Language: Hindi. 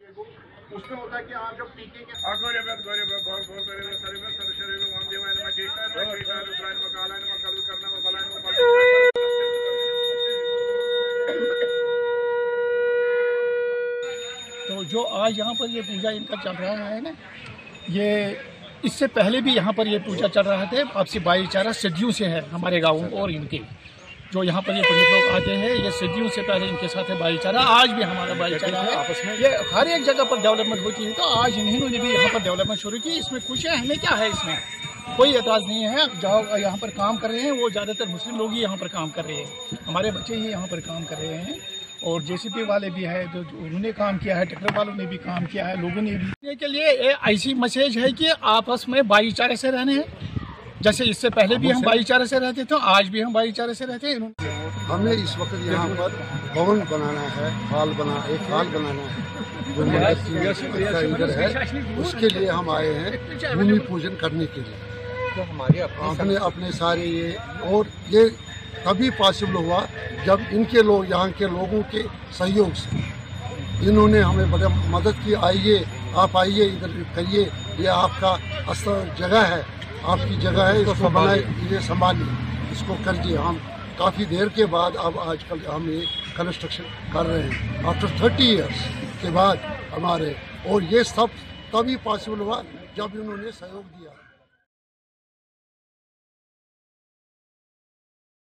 उसमें होता है कि आप जब टीके के तो जो आज यहाँ पर ये पूजा इनका चल रहा है ना, ये इससे पहले भी यहाँ पर ये पूजा चल रहा था। आपसी भाईचारा सदियों से है हमारे गाँव और इनके जो यहाँ पर ये पंडित लोग आते हैं, ये सदियों से पहले इनके साथ है भाईचारा। आज भी हमारा भाईचारा है आपस में। ये हर एक जगह पर डेवलपमेंट होती है, तो आज इन्होंने भी यहाँ पर डेवलपमेंट शुरू की। इसमें खुश है, हमें क्या है, इसमें कोई एतराज़ नहीं है। जाओ यहाँ पर काम कर रहे हैं, वो ज़्यादातर मुस्लिम लोग ही यहाँ पर काम कर रहे हैं, हमारे बच्चे ही यहाँ पर काम कर रहे हैं। और जेसीबी वाले भी है तो उन्होंने काम किया है, ट्रैक्टर वालों ने भी काम किया है, लोगों ने भी के लिए ऐसी मैसेज है कि आपस में भाईचारे से रहने हैं। जैसे इससे पहले भी हम भाईचारे से रहते थे, आज भी हम भाईचारे से रहते हैं। हमें इस वक्त यहाँ पर भवन बनाना है, एक हाल बनाना है जो इधर है, उसके लिए हम आए हैं भूमि पूजन करने के लिए। तो हमारे अपने सारे ये, और ये तभी पॉसिबल हुआ जब इनके लोग, यहाँ के लोगों के सहयोग से इन्होंने हमें बड़ा मदद की। आइए, आप आइए, इधर करिए, ये आपका असल जगह है, आपकी जगह है, इसको बनाए, ये संभालिए, इसको कर दिए। हम काफ़ी देर के बाद अब आजकल हम ये कंस्ट्रक्शन कर रहे हैं आफ्टर 30 ईयर्स के बाद हमारे, और ये सब तभी पॉसिबल हुआ जब इन्होंने सहयोग दिया।